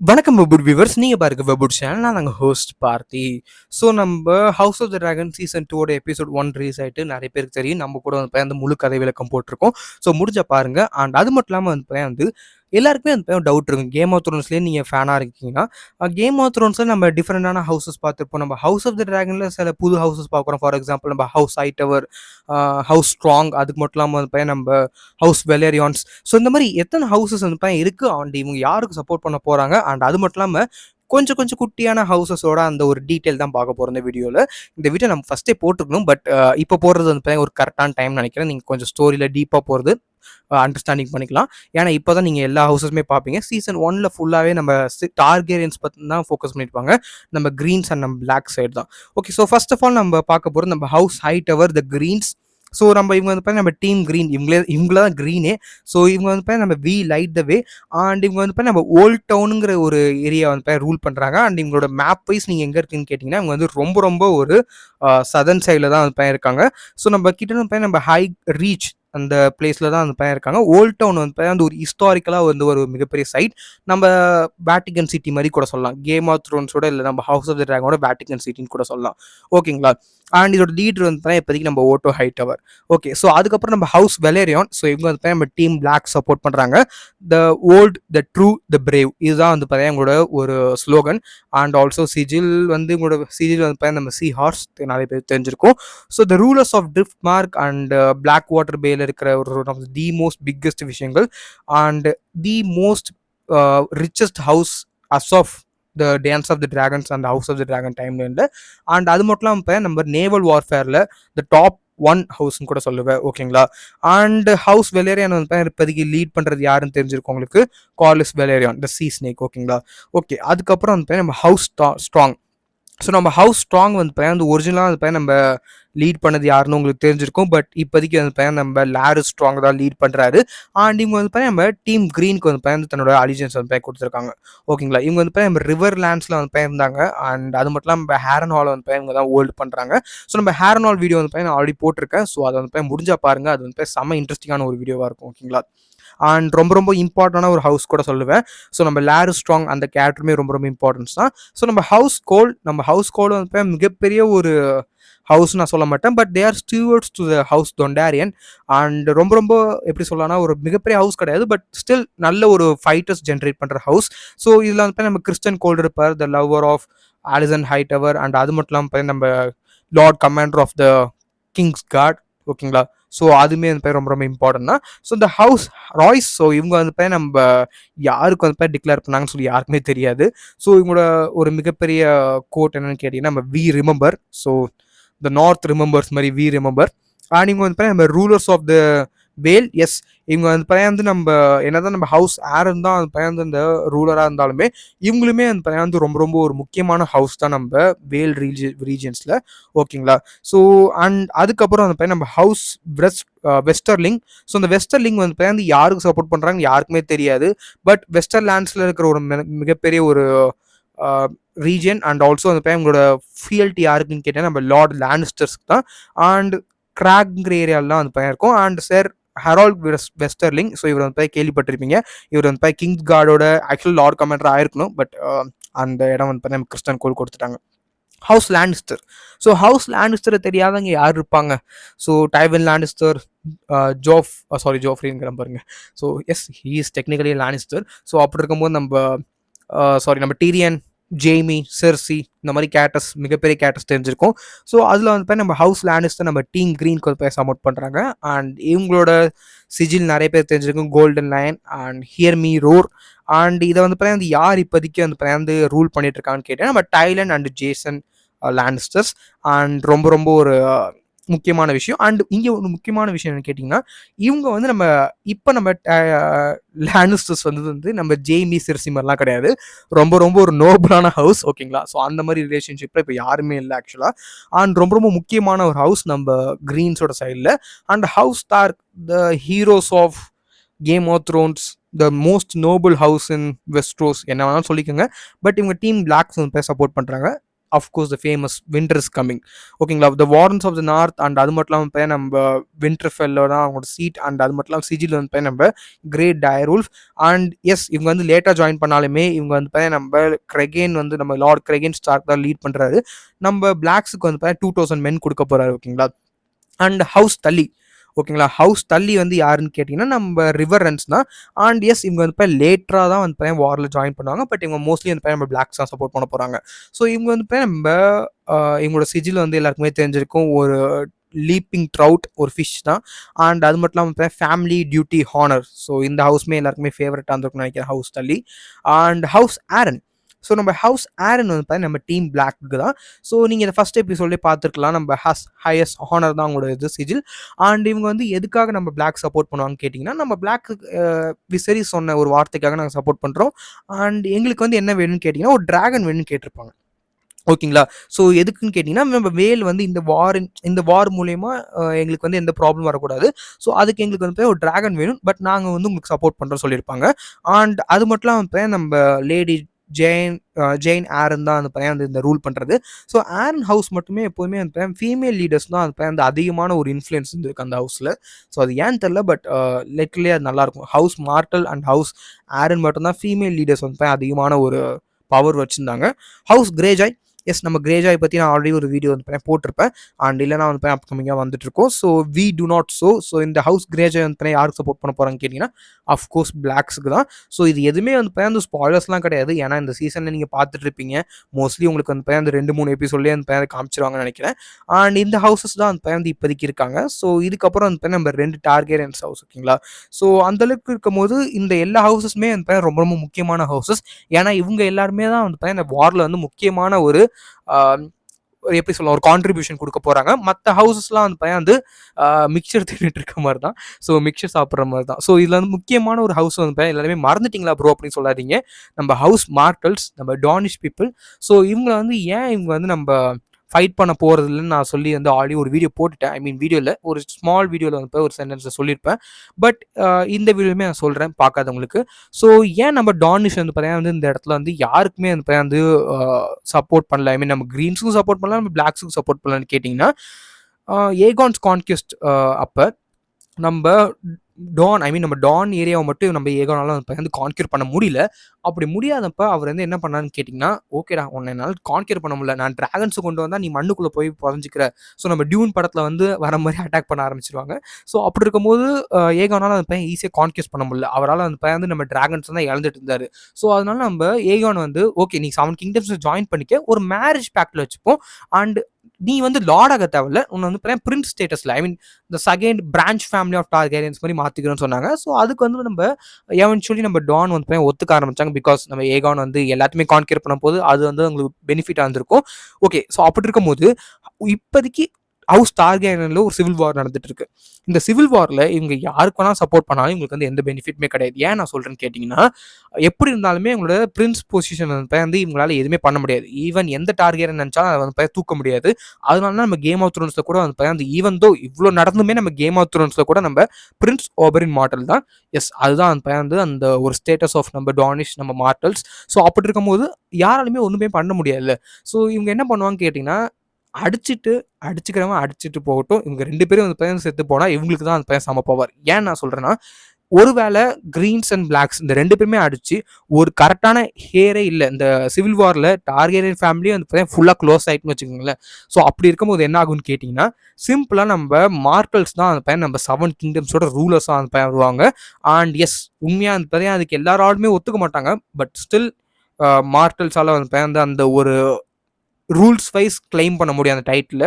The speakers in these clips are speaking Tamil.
வணக்கம் வெபுட் வியூவர்ஸ், நீங்கள் பாருங்க வெபுட் சேனல். நான் நாங்கள் ஹோஸ்ட் பார்த்தி. ஸோ நம்ம house of the Dragon season 2 episode 1 release ஆகிட்டு நிறைய பேருக்கு தெரியும். நம்ம கூட வந்து முழு கதை விளக்கம் போட்டிருக்கோம். ஸோ முடிஞ்ச பாருங்க. அண்ட் அது மட்டும் இல்லாமல் வந்து எல்லாருக்குமே வந்து டவுட் இருக்கும். கேம் ஆஃப் த்ரோன்ஸ்லேயே நீங்கள் ஃபேனாக இருக்கீங்கன்னா, கேம் ஆஃப் த்ரோன்ஸில் நம்ம டிஃப்ரெண்டான ஹவுசஸ் பார்த்துருப்போம். நம்ம ஹவுஸ் ஆஃப் த டிராகனில் சில புது ஹவுசஸ் பார்க்குறோம். ஃபார் எக்ஸாம்பிள் நம்ம ஹவுஸ் ஹைட்டவர், ஹவுஸ் ஸ்ட்ராங், அதுக்கு மட்டும் இல்லாமல் வந்து நம்ம ஹவுஸ் வெலேரியான்ஸ். ஸோ இந்த மாதிரி எத்தனை ஹவுசஸ் வந்து இருக்குது. அண்ட் இவங்க யாருக்கு சப்போர்ட் பண்ண போகிறாங்க. அண்ட் அது மட்டும் இல்லாமல் கொஞ்சம் கொஞ்சம் குட்டியான ஹவுசஸோட அந்த ஒரு டீட்டெயில் தான் பார்க்க போகிறோம் இந்த வீடியோவில். இந்த வீடியோ நம்ம ஃபஸ்ட்டே போட்டுருக்கணும். பட் இப்போ போடுறது வந்து ஒரு கரெக்டான டைம் நினைக்கிறேன். நீங்கள் கொஞ்சம் ஸ்டோரியில் டீப்பாக போகிறது அண்டர்ஸ்டாண்டிங் பண்ணிக்கலாம். ஏன்னா இப்போ தான் நீங்கள் எல்லா ஹவுசஸுமே பார்ப்பீங்க. சீசன் 1ல் ஃபுல்லாகவே நம்ம டார்கேரியன்ஸ் பற்றி தான் ஃபோக்கஸ் பண்ணியிருப்பாங்க. நம்ம க்ரீன்ஸ் அண்ட் நம்ம பிளாக் சைடு தான். Okay, so first of all நம்ம பார்க்க போகிறது நம்ம house Hightower the Greens. So நம்ம இவங்க வந்து நம்ம டீம் க்ரீன், இவங்கள தான் க்ரீனே. ஸோ இவங்க வந்து நம்ம we light the way. And இவங்க வந்து நம்ம ஓல்ட் டவுனுங்கிற ஒரு ஏரியா வந்து ரூல் பண்ணுறாங்க. அண்ட் இவங்களோட மேப் வைஸ் நீங்கள் எங்கே இருக்குன்னு கேட்டிங்கன்னா, இவங்க வந்து ரொம்ப ரொம்ப ஒரு சதர்ன் சைடில் தான் வந்து இருக்காங்க. ஸோ நம்ம கிட்ட வந்து நம்ம ஹை ரீச் அந்த பிளேஸில் தான் வந்து இருக்காங்க. ஓல்ட் டவுன் வந்து அந்த ஒரு ஹிஸ்டாரிக்கலாக வந்து ஒரு மிகப்பெரிய சைட். நம்ம வேட்டிகன் சிட்டி மாதிரி கூட சொல்லலாம். கேம் ஆஃப் த்ரோன்ஸோட இல்லை நம்ம ஹவுஸ் ஆஃப் த டிராகனோட வேட்டிகன் சிட்டின்னு கூட சொல்லலாம். ஓகேங்களா? அண்ட் இதோட லீடர் வந்து இப்போதைக்கு நம்ம ஓட்டோ ஹைட்டவர். ஓகே, ஸோ அதுக்கப்புறம் நம்ம ஹவுஸ் வெலேரியான். ஸோ இவங்க வந்து நம்ம டீம் பிளாக் சப்போர்ட் பண்ணுறாங்க. The old, the true, the brave, இதுதான் வந்து எங்களோட ஒரு ஸ்லோகன். அண்ட் ஆல்சோ சிஜில் வந்து உங்களோட சிஜில் வந்து நம்ம சி ஹார்ஸ் நிறைய பேர் தெரிஞ்சிருக்கும். So the rulers of Driftmark and Blackwater பேல இருக்கிற ஒரு தி மோஸ்ட் பிக்கஸ்ட் விஷயங்கள். And the most richest house as of the dance of the dragons and house of the dragon டைம்லேருந்து. அண்ட் அது மட்டும் இல்லாமல் இப்போ நம்ம நேவல் வார்ஃபேரில் த டாப் 1 ஹவுஸ்ன்னு கூட சொல்லுவேன். ஓகேங்களா? அண்ட் ஹவுஸ் வெலேரியான் வந்து இப்போதைக்கு லீட் பண்ணுறது யாருன்னு தெரிஞ்சிருக்கும் உங்களுக்கு. கார்லிஸ் வெலேரியான் த சீ ஸ்னேக். ஓகேங்களா? ஓகே, அதுக்கப்புறம் வந்து நம்ம ஹவுஸ் ஸ்ட்ராங். ஸோ நம்ம ஹவுஸ் ஸ்ட்ராங் வந்து ஒரிஜினலாக வந்து நம்ம லீட் பண்ணது யாருன்னு உங்களுக்கு தெரிஞ்சிருக்கும். பட் இப்போதைக்கு வந்து நம்ம லாரிஸ் ஸ்ட்ராங் தான் லீட் பண்ணுறாரு. அண்ட் இவங்க வந்து நம்ம டீம் க்ரீனுக்கு வந்து தன்னோட அலிஜென்ஸ் வந்து கொடுத்துருக்காங்க. ஓகேங்களா? இவங்க வந்து நம்ம ரிவர் லேண்ட்ஸில் வந்து இருந்தாங்க. அண்ட் அது மட்டும் இல்லாமல் நம்ம ஹேரன் ஹால் வந்து இவங்க தான் ஹோல்ட் பண்ணுறாங்க. ஸோ நம்ம ஹேரன் ஹால் வீடியோ வந்து நான் ஆல்ரெடி போட்டிருக்கேன். ஸோ அதை வந்து முடிஞ்சா பாருங்கள். அது வந்து செம்ம இன்ட்ரெஸ்டிங்கான ஒரு வீடியோவாக இருக்கும். ஓகேங்களா? அண்ட் ரொம்ப ரொம்ப இம்பார்ட்டண்டான ஒரு ஹவுஸ் கூட சொல்லுவேன். ஸோ நம்ம லாரிஸ் ஸ்ட்ராங் அந்த கேரக்டருமே ரொம்ப ரொம்ப இம்பார்ட்டன்ஸ் தான். ஸோ நம்ம ஹவுஸ் கோல் வந்து மிகப்பெரிய ஒரு ஹவுஸ் நான் சொல்ல மாட்டேன். But they are stewards to the house Dondarrion. And ரொம்ப ரொம்ப எப்படி சொல்லலாம்னா ஒரு மிகப்பெரிய ஹவுஸ் கிடையாது. பட் ஸ்டில் நல்ல ஒரு ஃபைட்டர்ஸ் ஜென்ரேட் பண்ணுற ஹவுஸ். ஸோ இதில் வந்து நம்ம கிறிஸ்டன் கோல் இருப்பார், the lover of Alicent Hightower. And அது மட்டும் இல்லாமல் நம்ம lord commander of the Kingsguard. ஓகேங்களா? ஸோ அதுவுமே வந்து ரொம்ப ரொம்ப இம்பார்ட்டன்ட் தான். ஸோ இந்த ஹவுஸ் ராய்ஸ், ஸோ இவங்க வந்து நம்ம யாருக்கு வந்து டிக்ளேர் பண்ணாங்கன்னு சொல்லி யாருக்குமே தெரியாது. ஸோ இவங்களோட ஒரு மிகப்பெரிய கோட் என்னன்னு கேட்டிங்கன்னா, நம்ம we remember. So the north remembers மாதிரி வி ரிமெம்பர். அண்ட் இவங்க வந்து நம்ம rulers of the vale. Yes, இவங்க வந்து நம்ம என்னதான் நம்ம ஹவுஸ் ஆரன் தான் வந்து இந்த ரூலராக இருந்தாலுமே இவங்களுமே வந்து ரொம்ப ரொம்ப ஒரு முக்கியமான ஹவுஸ் தான் நம்ம வேல் ரீஜியன்ஸில். ஓகேங்களா? ஸோ அண்ட் அதுக்கப்புறம் வந்து நம்ம ஹவுஸ் வெஸ்டர்லிங். ஸோ இந்த வெஸ்டர்லிங் வந்து யாருக்கு சப்போர்ட் பண்ணுறாங்க யாருக்குமே தெரியாது. பட் வெஸ்டர்லேண்ட்ஸில் இருக்கிற ஒரு மிகப்பெரிய ஒரு ரீஜன். அண்ட் ஆல்சோ வந்து உங்களோட ஃபீல்ட் யாருக்குன்னு கேட்டால் நம்ம லார்ட் லானிஸ்டர்ஸ்க்கு தான். அண்ட் கிராக்ங்கிற ஏரியாலாம் வந்து இருக்கும். And sir Harrold Westerling. So இவர் வந்து கேள்விப்பட்டிருப்பீங்க. இவர் வந்து கிங்ஸ் கார்டோட ஆக்சுவல் லார்ட் கமாண்டர் ஆயிருக்கணும். பட் அந்த இடம் வந்து நம்ம கிறிஸ்டன் கோல் கொடுத்துட்டாங்க. House Lannister. ஸோ ஹவுஸ் லானிஸ்டரை தெரியாதவங்க யார் இருப்பாங்க? ஸோ டைவன் லானிஸ்டர், ஜோஃப்ரிங்கிற பாருங்க. So yes, he is technically Lannister. So அப்படி இருக்கும்போது நம்ம டீரியன், ஜெய்மி, செர்சி இந்த மாதிரி கேரக்டர்ஸ் மிகப்பெரிய கேரக்டர்ஸ் தெரிஞ்சிருக்கும். ஸோ அதில் வந்து நம்ம ஹவுஸ் லேண்டிஸ்டர் நம்ம டீம் க்ரீனுக்கு வந்து சப்போர்ட் பண்ணுறாங்க. அண்ட் இவங்களோட சிஜில் நிறைய பேர் தெரிஞ்சிருக்கும். Golden line and hear me roar. And இதை வந்து யார் இப்போதைக்கு வந்து ரூல் பண்ணிட்டு இருக்காங்கன்னு கேட்டேன் நம்ம Dylan and Jason Lannisters. And ரொம்ப ரொம்ப ஒரு முக்கியமான விஷயம். அண்ட் இங்கே ஒரு முக்கியமான விஷயம் என்ன கேட்டிங்கன்னா, இவங்க வந்து நம்ம லானிஸ்டர்ஸ் வந்து நம்ம ஜெய்மி, செர்சி மாதிரிலாம் கிடையாது. ரொம்ப ரொம்ப ஒரு நோபலான ஹவுஸ். ஓகேங்களா? ஸோ அந்த மாதிரி ரிலேஷன்ஷிப்பில் இப்போ யாருமே இல்லை ஆக்சுவலாக. அண்ட் ரொம்ப ரொம்ப முக்கியமான ஒரு ஹவுஸ் நம்ம க்ரீன்ஸோட சைடில். And house Stark, the heroes of Game of Thrones, the most noble house in Westeros, என்ன வேணாலும் சொல்லிக்கோங்க. பட் இவங்க டீம் பிளாக்ஸ் வந்து சப்போர்ட் பண்ணுறாங்க. Of course the famous winter is coming. ஓகேங்களா, the wardens of the north and அது மட்டும் இல்லாமல் நம்ம வின்டர் ஃபெல்லோ தான் அவங்களோட சீட். அண்ட் அது மட்டும் இல்லாமல் சிஜில் வந்து நம்ம கிரேட் டயர்வூல்ஃப். அண்ட் எஸ், இவங்க வந்து லேட்டாக ஜாயின் பண்ணாலுமே இவங்க வந்து நம்ம கிரெகேன் வந்து நம்ம லார்ட் கிரெகேன் ஸ்டார்க் தான் லீட் பண்ணுறாரு. நம்ம பிளாக்ஸுக்கு வந்து 2000 மென் கொடுக்க போகிறாரு. ஓகேங்களா, அண்ட் ஹவுஸ் தள்ளி. ஓகேங்களா, ஹவுஸ் தள்ளி வந்து யாருன்னு கேட்டிங்கன்னா நம்ம ரிவர் ரன்ஸ் தான். அண்ட் எஸ், இவங்க வந்து லேட்டராக தான் வந்து வாரில் ஜாயின் பண்ணுவாங்க. பட் இவங்க மோஸ்ட்லி வந்து நம்ம பிளாக்ஸ் தான் சப்போர்ட் பண்ண போகிறாங்க. ஸோ இவங்க வந்து நம்ம இவங்களோட சிஜில் வந்து எல்லாருக்குமே தெரிஞ்சிருக்கும், ஒரு லீப்பிங் ட்ரவுட், ஒரு ஃபிஷ் தான். அண்ட் அது மட்டும் இல்லாமல் ஃபேமிலி டியூட்டி ஹானர். ஸோ இந்த ஹவுஸ்மே எல்லாருக்குமே ஃபேவரட்டாக இருந்திருக்கும்னு நினைக்கிறேன், house Tully. And house Arryn. So நம்ம ஹவுஸ் ஆரன் வந்து நம்ம டீம் பிளாக்கு தான். ஸோ நீங்கள் இதை ஃபஸ்ட் எபிசோட்லேயே பார்த்துருக்கலாம், நம்ம ஹையஸ்ட் ஹானர் தான் அவங்களோட இது சிஜில். அண்ட் இவங்க வந்து எதுக்காக நம்ம பிளாக் சப்போர்ட் பண்ணுவாங்கன்னு கேட்டிங்கன்னா, நம்ம பிளாக்கு விசரி சொன்ன ஒரு வார்த்தைக்காக நாங்கள் சப்போர்ட் பண்ணுறோம். அண்ட் எங்களுக்கு வந்து என்ன வேணும்னு கேட்டிங்கன்னா, ஒரு டிராகன் வேணும்னு கேட்டிருப்பாங்க. ஓகேங்களா, ஸோ எதுக்குன்னு கேட்டிங்கன்னா, நம்ம வேல் வந்து இந்த வார் மூலயமா எங்களுக்கு வந்து எந்த ப்ராப்ளம் வரக்கூடாது. ஸோ அதுக்கு எங்களுக்கு வந்து ஒரு டிராகன் வேணும், பட் நாங்கள் வந்து உங்களுக்கு சப்போர்ட் பண்ணுறோம் சொல்லியிருப்பாங்க. அண்ட் அது மட்டும் இல்லாமல் நம்ம லேடி ஜெயின் ஆரன் தான் அந்த இந்த ரூல் பண்ணுறது. ஸோ ஆரன் ஹவுஸ் மட்டுமே எப்போதுமே அந்த ஃபீமேல் லீடர்ஸ் தான் அந்த அதிகமான ஒரு இன்ஃப்ளூயன்ஸ் இருந்திருக்கு அந்த ஹவுஸில். ஸோ அது ஏன்னு தெரில, பட் லிட்டரலி அது நல்லாயிருக்கும். House Martell and house Arryn மட்டும்தான் ஃபீமேல் லீடர்ஸ் வந்து அதிகமான ஒரு பவர் வச்சுருந்தாங்க. ஹவுஸ் கிரேஜாய், எஸ், நம்ம கிரேஜாய் பற்றி நான் ஆல்ரெடி ஒரு வீடியோ வந்து போட்டிருப்பேன். அண்ட் இல்லைனா வந்து அப்கமிங்காக வந்துட்டுருக்கோம். So we do not so இந்த ஹவுஸ் கிரேஜாய் வந்து யாருக்கு சப்போர்ட் பண்ண போகிறாங்கன்னு கேட்டிங்கன்னா, அஃப்கோர்ஸ் பிளாக்ஸுக்கு தான். ஸோ இது எதுவுமே வந்து அந்த ஸ்பாய்லர்ஸ்லாம் கிடையாது. ஏன்னா இந்த சீசனில் நீங்கள் பார்த்துட்ருப்பீங்க, மோஸ்ட்லி உங்களுக்கு வந்து அந்த 2-3 எபிசோட்லேயே வந்து காமிச்சிருவாங்கன்னு நினைக்கிறேன். அண்ட் இந்த ஹவுசஸ் தான் வந்து இப்போதைக்கு இருக்காங்க. ஸோ இதுக்கப்புறம் வந்து நம்ம 2 டார்கெரியன்ஸ் ஹவுஸ். ஓகேங்களா, ஸோ அந்தளவுக்கு இருக்கும்போது இந்த எல்லா ஹவுசஸுமே வந்து ரொம்ப ரொம்ப முக்கியமான ஹவுசஸ். ஏன்னா இவங்க எல்லாருமே தான் வந்து இந்த வாரில் வந்து முக்கியமான ஒரு எப்படி சொல்லலாம், ஒரு கான்ட்ரிபியூஷன் கொடுக்க போகிறாங்க. மற்ற ஹவுசஸ்லாம் வந்து மிக்சர் தின்னுட்டு இருக்க மாதிரி தான். ஸோ மிக்சர் சாப்பிட்ற மாதிரி தான். ஸோ இதில் வந்து முக்கியமான ஒரு ஹவுஸ் வந்து எல்லாருமே மறந்துட்டிங்களா ப்ரோ அப்படின்னு சொல்லாதீங்க. நம்ம ஹவுஸ் மார்டல்ஸ், நம்ம டானிஷ் பீப்புள். ஸோ இவங்க வந்து இவங்க வந்து நம்ம ஃபைட் பண்ண போகிறதில்லன்னு நான் சொல்லி வந்து ஆல்ரெடி ஒரு வீடியோ போட்டுட்டேன். ஐ மீன் வீடியோவில் ஒரு ஸ்மால் வீடியோவில் வந்து ஒரு சென்டென்ஸை சொல்லியிருப்பேன். பட் இந்த வீடியோவுமே நான் சொல்கிறேன் பார்க்காதவங்களுக்கு. ஸோ ஏன் நம்ம டானிஷ் வந்து வந்து இந்த இடத்துல வந்து யாருக்குமே வந்து சப்போர்ட் பண்ணல, ஐ மீன் நம்ம க்ரீன்ஸுக்கும் சப்போர்ட் பண்ணலாம், நம்ம பிளாக்ஸுக்கும் சப்போர்ட் பண்ணலான்னு கேட்டிங்கன்னா, ஏகான்ஸ் கான்கெஸ்ட் அப்போ நம்ம நம்ம டான் ஏரியாவை மட்டும் நம்ம ஏகானால வந்து கான்கியர் பண்ண முடியல. அப்படி முடியாதப்ப அவர் வந்து என்ன பண்ணான்னு கேட்டிங்கன்னா, ஓகேடா, உன்னை என்னால் கான்கியர் பண்ண முடியல, நான் டிராகன்ஸை கொண்டு வந்தால் நீ மண்ணுக்குள்ளே போய் புதஞ்சிக்கிற. ஸோ நம்ம டியூன் படத்தில் வந்து வர மாதிரி அட்டாக் பண்ண ஆரம்பிச்சிருவாங்க. ஸோ அப்படி இருக்கும்போது ஏகானால் அந்த பையன் ஈஸியாக கான்கியர் பண்ண முடியல. அவரால் அந்த பையன் வந்து நம்ம டிராகன்ஸ் தான் இழந்துட்டு இருந்தார். ஸோ அதனால நம்ம ஏகான் வந்து ஓகே, நீ 7 கிங்டம்ஸ் ஜாயின் பண்ணிக்க, ஒரு மேரேஜ் பேக்டில் வச்சுப்போம். அண்ட் நீ வந்து லார்ட் ஆக தேவையில்ல, உன்னை வந்து பிரின்ஸ் ஸ்டேட்டஸில், ஐ மீன் இந்த செகண்ட் பிரான்ச் ஃபேமிலி ஆஃப் டார்கேரியன்ஸ் மாதிரி மாற்றிக்கிறோன்னு சொன்னாங்க. ஸோ அதுக்கு வந்து நம்ம எவென்ச்சுவலி நம்ம டான் வந்து ஒத்துக்க ஆரம்பிச்சாங்க. பிகாஸ் நம்ம ஏகான் வந்து எல்லாத்தையுமே கான்கியர் பண்ண போது அது வந்து உங்களுக்கு பெனிஃபிட்டாக இருந்திருக்கும். ஓகே, ஸோ அப்படி இருக்கும்போது இப்போதைக்கு ஹவுஸ் டார்கேரியனில் ஒரு சிவில் வார் நடந்துட்டு இருக்கு. இந்த சிவில் வாரில் இவங்க யாருக்கு வேணால் சப்போர்ட் பண்ணாலும் இவங்களுக்கு வந்து எந்த பெனிஃபிட்டுமே கிடையாது. ஏன் நான் சொல்கிறேன்னு கேட்டிங்கன்னா, எப்படி இருந்தாலுமே இவங்களோட பிரின்ஸ் பொசிஷன் வந்து இவங்களால எதுவுமே பண்ண முடியாது. ஈவன் எந்த டார்கேரியன் நினச்சாலும் அதை வந்து தூக்க முடியாது. அதனால தான் நம்ம கேம் ஆஃப் த்ரோன்ஸில் கூட வந்து ஈவன் தோ இவ்வளோ நடந்துமே நம்ம கேம் ஆஃப் த்ரோன்ஸில் கூட நம்ம பிரின்ஸ் ஓபரின் மார்டல் தான். எஸ், அதுதான் வந்து அந்த ஒரு ஸ்டேட்டஸ் ஆஃப் நம்ம டானிஷ், நம்ம மார்டல்ஸ். ஸோ அப்படி இருக்கும்போது யாராலுமே ஒன்றுமே பண்ண முடியாது. ஸோ இவங்க என்ன பண்ணுவாங்க கேட்டிங்கன்னா, அடிச்சுக்கிறவன் அடிச்சுட்டு போகட்டும், இவங்க 2 பேரும் அந்த பையன் செத்து போனால் இவங்களுக்கு தான் அந்த பையன் சம பவர். ஏன் நான் சொல்கிறேன்னா, ஒருவேளை கிரீன்ஸ் அண்ட் பிளாக்ஸ் இந்த 2 பேருமே அடிச்சு ஒரு கரெக்டான ஹேரே இல்லை, இந்த சிவில் வாரில் டார்கேரியன் ஃபேமிலியும் அந்த பையன் ஃபுல்லாக க்ளோஸ் ஆகிட்டுன்னு வச்சுக்கோங்களேன். ஸோ அப்படி இருக்கும்போது என்ன ஆகும்னு கேட்டிங்கன்னா, சிம்பிளாக நம்ம மார்டல்ஸ் தான் அந்த பையன் நம்ம 7 கிங்டம்ஸோட ரூலர்ஸாக அந்த பையன் வருவாங்க. அண்ட் எஸ், உண்மையாக அந்த பையன் அதுக்கு எல்லாராலுமே ஒத்துக்க மாட்டாங்க. பட் ஸ்டில் மார்டல்ஸால் அந்த பையன் அந்த ஒரு ரூல்ஸ் வைஸ் கிளைம் பண்ண முடியும் அந்த டைட்டில்.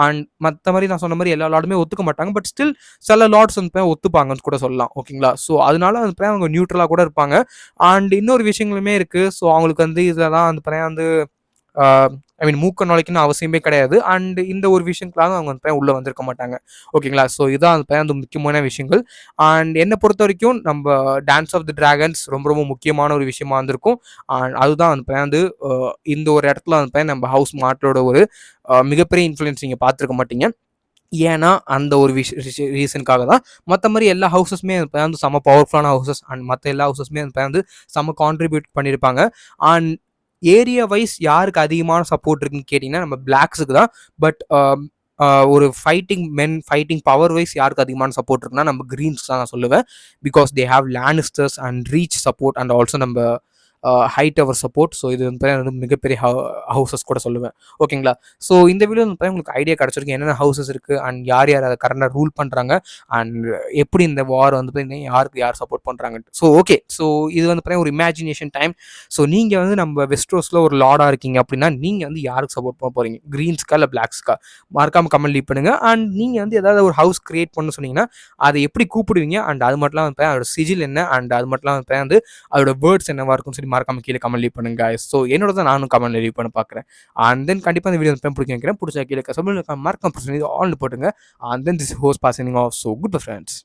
அண்ட் மற்ற மாதிரி நான் சொன்ன மாதிரி எல்லா லார்டுமே ஒத்துக்க மாட்டாங்க. பட் ஸ்டில் சில லார்ட்ஸ் வந்து ஒத்துப்பாங்கன்னு கூட சொல்லலாம். ஓகேங்களா, ஸோ அதனால அந்த அவங்க நியூட்ரலாக கூட இருப்பாங்க. அண்ட் இன்னொரு விஷயங்களுமே இருக்குது. ஸோ அவங்களுக்கு வந்து இதெல்லாம் அந்த பையன் வந்து ஐ மீன் மூக்க நுழைக்கணும்னு அவசியமே கிடையாது. அண்ட் இந்த ஒரு விஷயங்களாக அவங்க அந்த பையன் உள்ளே வந்திருக்க மாட்டாங்க. ஓகேங்களா, ஸோ இதான் அந்த பையன் அந்த முக்கியமான விஷயங்கள். அண்ட் என்னை பொறுத்த வரைக்கும் நம்ம டான்ஸ் ஆஃப் தி டிராகன்ஸ் ரொம்ப ரொம்ப முக்கியமான ஒரு விஷயமா இருந்திருக்கும். அண்ட் அதுதான் அந்த பையன் வந்து இந்த ஒரு இடத்துல அந்த பையன் நம்ம ஹவுஸ் மார்டலோட ஒரு மிகப்பெரிய இன்ஃப்ளூயன்ஸ் நீங்கள் பார்த்துருக்க மாட்டீங்க. ஏன்னா அந்த ஒரு ரீசனுக்காக தான். மற்ற மாதிரி எல்லா ஹவுசஸுமே வந்து செம்ம பவர்ஃபுல்லான ஹவுசஸ். அண்ட் மற்ற எல்லா ஹவுசஸுமே வந்து செம்ம கான்ட்ரிபியூட் பண்ணியிருப்பாங்க. அண்ட் ஏரியா வைஸ் யாருக்கு அதிகமான சப்போர்ட் இருக்குன்னு கேட்டிங்கன்னா நம்ம பிளாக்ஸுக்கு தான். பட் ஒரு ஃபைட்டிங் பவர் வைஸ் யாருக்கு அதிகமான சப்போர்ட் இருக்குன்னா நம்ம கிரீன்ஸ் தான் நான் சொல்லுவேன். Because they have Lannisters and reach support and also நம்ம ஹை டவர் சப்போர்ட். ஸோ இது வந்து மிகப்பெரிய ஹவுசஸ் கூட சொல்லுவேன். ஓகேங்களா? ஸோ இந்த வீடியோ வந்து உங்களுக்கு ஐடியா கிடச்சிருக்கு என்னென்ன ஹவுசஸ் இருக்குது அண்ட் யார் யார் அதை கரெக்டாக ரூல் பண்ணுறாங்க அண்ட் எப்படி இந்த வார் வந்து பார்த்தீங்கன்னா யாருக்கு யார் சப்போர்ட் பண்ணுறாங்கன்ட்டு. ஸோ ஓகே, ஸோ இது வந்து பார்த்தீங்கன்னா ஒரு இமேஜினேஷன் டைம். ஸோ நீங்கள் வந்து நம்ம வெஸ்ட்ரோஸில் ஒரு லார்டாக இருக்கீங்க அப்படின்னா நீங்கள் வந்து யாருக்கு சப்போர்ட் பண்ண போகிறீங்க, க்ரீன்ஸ்க்கா இல்லை பிளாக்ஸ்க்கா? மறக்காமல் கமெண்ட் லீவ் பண்ணுங்கள். அண்ட் நீங்கள் வந்து ஏதாவது ஒரு ஹவுஸ் கிரியேட் பண்ண சொன்னீங்கன்னா அதை எப்படி கூப்பிடுவீங்க அண்ட் அது மட்டும் வந்து அதோட சிஜில் என்ன அண்ட் அது மட்டும் வந்து அதோட வேர்ட்ஸ் என்னவா இருக்கும்னு சொல்லி மறக்காம கீழே கமெண்ட் லீவ் பண்ணுங்க. ஸோ என்னோட தான் நானும் கமெண்ட் லீவ் பண்ண பார்க்குறேன். அண்ட் தென் கண்டிப்பாக இந்த வீடியோ பிடிக்க வைக்கிறேன். பிடிச்சா கீழே மறக்காம ஆல்னு போட்டுங்க. And then this host passing off. So good bye friends.